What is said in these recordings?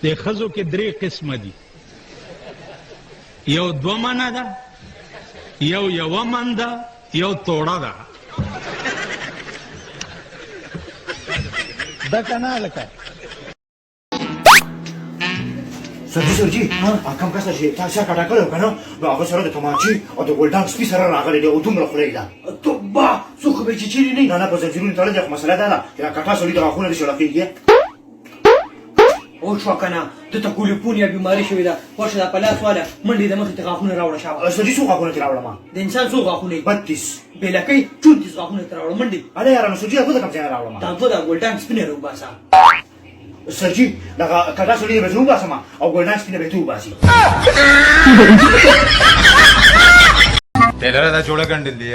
د ښځو کې 3 قسمه دي. یو 2 منه ده، یو 1 من ده، یو توړه ده. دا که نه لکه سرجي کم کسه چې تا سر کټه کړی و که نه نو هغه سره د تمانچې او د ګلډاک سپي سره راغلی دی او دومره خوله یې ده. توبه څوک خو به یې چیچلي نه وي. نه په زنځیرونو تړلی دی خو مسله دا ده چې دا کټه سړي د غاښونه دې شړقېږي. او شوه که نه دته کولیپونیا بیماري شوې ده. ورشه دا په لاس واله منډې د مخې ته غاښونه راوړه. شابه سرجي څو غاښونه ترې راوړم؟ د انسان څو غاښونه یي؟ 32. بېلکۍ 34 غاښونه ترې راوړه منډې. اړه یاره نو سرجي هغه د کوم ځای نه راوړم؟ دا دوه د ګلډان سپینې راوباسه. سرجي دغه کټه سړي به زه وباسم او ګلډان سپي به ته وباسي. ټیلره دا جوړه ګنډل دی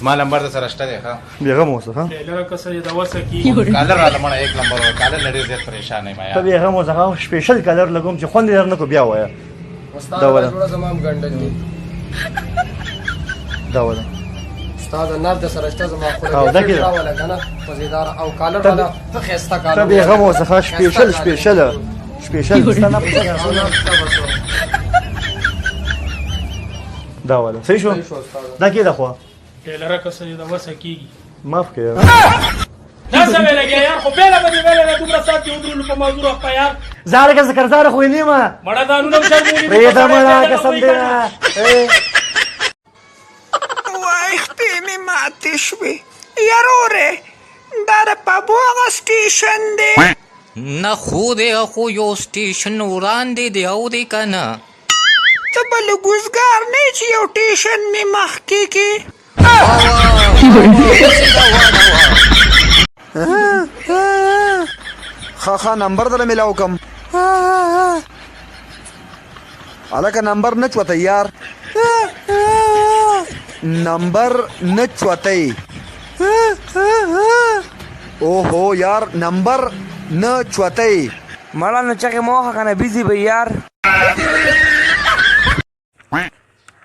زما نمبر د سره شته دی. ښه بیغم اوسه. ها ټیلره که څه د وسه کېږي کالر راله مړه 1 نمبر و. کالر له ډېر زیات پریشان یم ته بیغم اوسه. سپیشل کلر لګوم چې خوند یې درنه کو بیا وایه. استاد دا جوړه زما هم ګنډل دي. دا وله استاد نر د سره شته زما خو او دا کې راوله که نه مزېدار او کالر والا ښه ښایسته کالر. ته بیغم اوسه. سپیشل ستا نه دا وله صحیح شو. دا کې ده خو ټیلره که څه د وسه کېږي. معاف کړه دا څه ویل کېږي یار. خو بېله به دې ویله دومره ساعت کې ودرولو په موضوع روغ په یار. زاره که ذکرزاره خو یې نیمه مړه دانونه هم شرمولي پرېږده مړه قسم دی نه. وای خپې مې ماتې شوې یارورې دا د پابو هغه سټیشن دی. نه خو دی خو یو سټیشن وړاندې دی او دی که نه ته به له ګوزګار نه یې چې یو ټیشن مې مخکې کې. ښه نمبر دله میلاو کم هلکه نمبر نه چوته یار. نمبر نه چوتی. اوهو یار نمبر نه چوتی. مړه نو چغې مه وخه که نه بیزي به یار.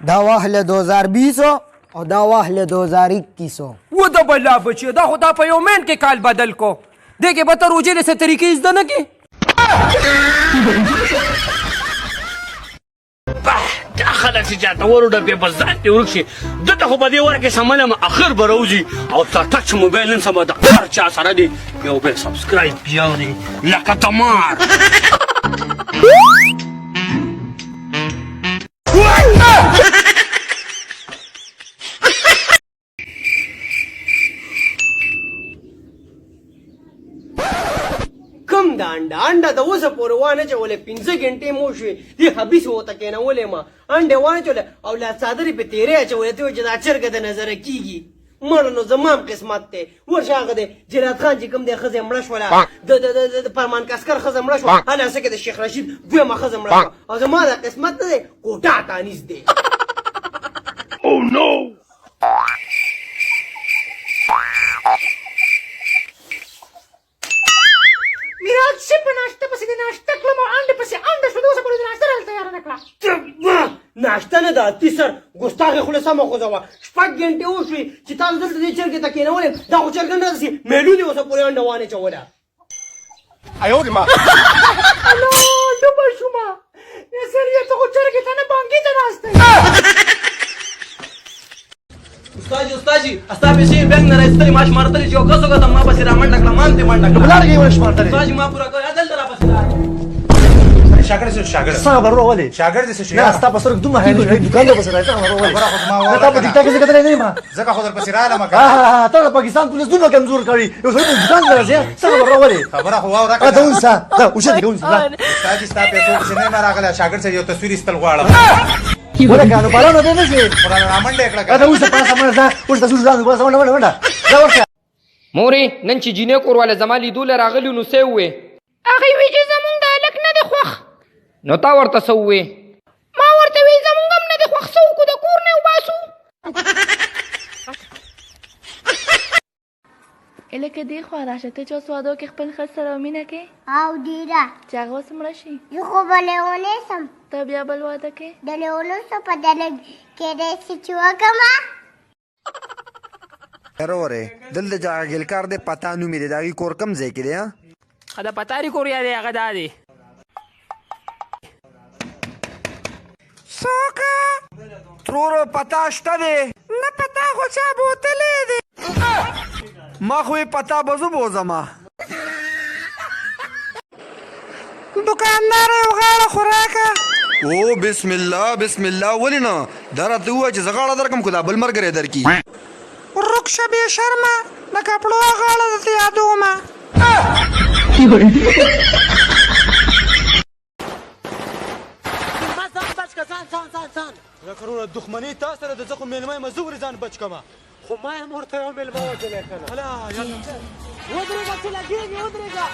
دا واهله 2020 او دا واهله 2021. و د بلا بچیو دا خو دا په یو مین کې کال بدل کو. دې کې به ته روجې د څه طریقې زده نه کې. دا خلک چې چاته ورو ډبې په ځان دې ورک شي. دته خو په دې وره کې سملم اخر به راوځي او تا ټچ موبایل نن سبا د هر چا سره دی یو بل سبسکرایب بیا دی لکه تمار. کم دا انډه د اوسه پورې وانه چولې 15 غنټې مو شوې دې حبیس وته کېنولې ما انډې وانه چولې او لا څادرې په تیرې اچولې ته چې دا چرګه د نظره کېږي. مړه نو زما هم قسمت دی. ورشه هغه دی جلات خان چې کوم دی ښځه مړه شوله د فرمان کسکر ښځه مړه شوه هلاسه کې د شیخ رشید دویمه ښځه مړه شوه او زما دا قسمت نه دی کوټه تانیز دی. Oh no! میراج چې په ناشته پسې د ناشته کړم او انډې پسې انډه شو. د اوسه پورې د ناشته راله تیاره نه کړه. ناشته نه ده تیسر ګستاخې خوله سمه خوځوه. 6 غنټې وشوې چې تاسو دلته دې چرګې ته کېنولې دا خو چرګه نه رسي میلو دې اوسه پورې انډه وانې چوله. الو ډوبه شومه سړیه ته خو چرګې ته نه بانګې ته ناسته یې. استاجي ستا پیسې بینک نه راایستلې ما شمارتلې چې یو کس وکړم ما پسې را منډه کړه ما هم دې منډه کړه. بلار کې ونه شمارتلې استاجي ما پوره کړه دلته را پسې راغی. شاګرد څه شاګرد څنګه به روغ ولې شاګرد څه شي نه ستا په سرک دومره هېر شوی دکان ته پسې راځه څنګه به روغ ولې. خبره خو زما نه تا په ټیک ټاک کې کتلی نه یم. ځکه خو در پسې رالم که ته د پاکستان پولیس دومره کمزور کړي یو سړي په دکان ته راځې څنګه به روغ ولې. خبره خو واوره ته ونیسه ته اوښه دې ونیسه استاد ستا پیسو پسې نه یم راغلی شاګرد صاحب یو تصویر ایستل غواړم. ولکه نو بارانه دې نه شي قرآن رامنډه یې کړه ته اوسه پاسه منډه ځه اوس ته سور ځان اوس منډه دا ورشه. مورې نن چې جینۍ کورواله زما لیدو له راغلي نو څه ووې؟ هغې وی چې زمونږ د هلک نه دی خوښ. نو تا ورته څه ووې؟ ما ورته وی زمونږ هم نه دی خوښ څه وکړو د کور نه یې وباسو. لکه دې خوا راشه ته چې اوس واده وکړې خپل ښځ سره مینه کوې او ډېره چې هغه اوس مړه شي زه خو به لیونی سم ته بیا بل واده کوې د لیونو څه په دله کېدی سي چې وکړمه. یارورې دلته چې هغه ګلکار دی پتا نومې دی د هغې کور کم ځای کې دی؟ ښه د پتاري کور یا دی هغه دا دی سوکا ترور پتا شته دی نه پتا خو چا بوتلې دی ما خو یې پتا بزو بوزما دکاندار یو غاړه خوراکه او بسم الله بسم الله ولې نه دا راته ووایه چې زه غاړه درکړم خو دا بل ملګری درکړي رک شه بې شرمه د کپړو غاړه درته یادومه کرونه دښمني تا سره د زخم میلمه یم زه ورې ځان بچ کما خو ما هم ورته یو مېلمه وژلی که نه هله ودرېږه چې لګېږي ودرېږه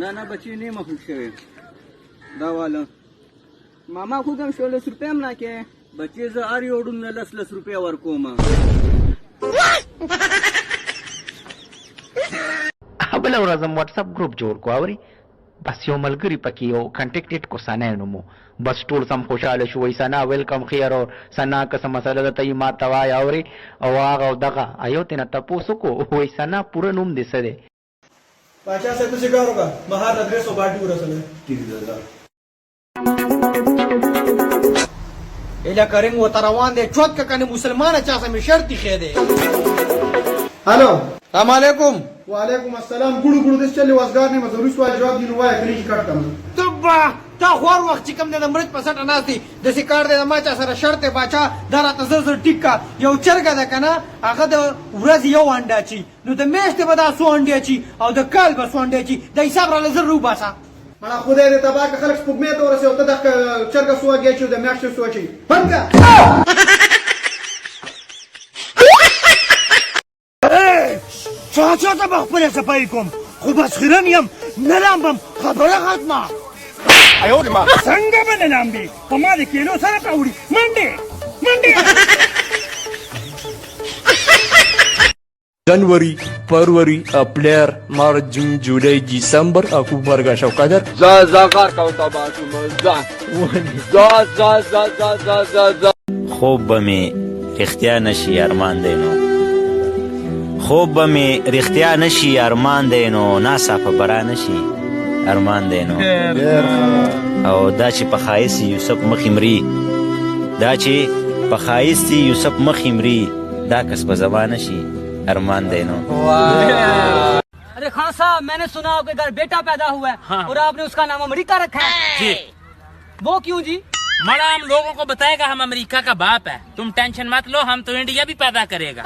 نه نه بچی نه مخلوق شوی دا والا ماما خو کوم 16 روپیا هم نه کې بچی زه هر یو ډون 10 روپیا ورکوم بل ورځ واتس اپ ګروپ جوړ کو اوري بس یو ملګری پکې یو کنټیکټډ کو سنه نومو بس ټول سم خوشاله شو وای سنا ویلکم خیر او سنا که سم مسله د تی ما توای اوري او هغه دغه ایو تنه تاسو کو وای سنا پوره نوم دې سره باچا سے تو سیګار ہوگا مہار ادریس او باډي ورسره اله کریم و تروان دې چوت ک کنه مسلمان چا سم شرط خېده हेलो السلام علیکم وعلیکم السلام ګړو ګړو د چلې واسګار نه مزوري سوال جواب دی نو وای کلی کټ کم تبا تا خور وخت چې کوم د مرچ په سټ نه دي د سکار د ما چا سره شرط باچا دراته زر ټیکا یو چرګه ده کنه هغه د ورځ یو انډا چی نو د میاشتې به دا سو انډا چی او د کال به سو انډا چی د حساب را لزر رو باسا مړه خدای دې تبا که خلک سپوږمۍ ته ورسې او ته د چرګه سو اگې چې د میاشتې سو چی بنګا چا ته خپل صفای کوم خو بس خیرن یم نلامبم خبره ختمه ایو ما څنګه به نلامبي په ما د کیلو سره کاوړي منډه जनवरी फरवरी अप्रैल मार्च जून जुलाई दिसंबर अक्टूबर का शौकादर خوب به می رښتیا نشي ارمان دی نو خوب به می رښتیا نشي ارمان دی نو ناڅاپه برا نشي ارمان دی نو او دا چې په ښایست یوسف مخې مري دا چې په ښایست یوسف مخې مري دا کس به زما نشي ارمان دے نو अरे खान साहब मैंने सुना आपके घर बेटा पैदा हुआ है हाँ। और आपने उसका नाम अमेरिका रखा है जी। वो क्यों जी बड़ा हम लोगों को बताएगा हम अमेरिका का बाप है तुम टेंशन मत लो हम तो इंडिया भी पैदा करेगा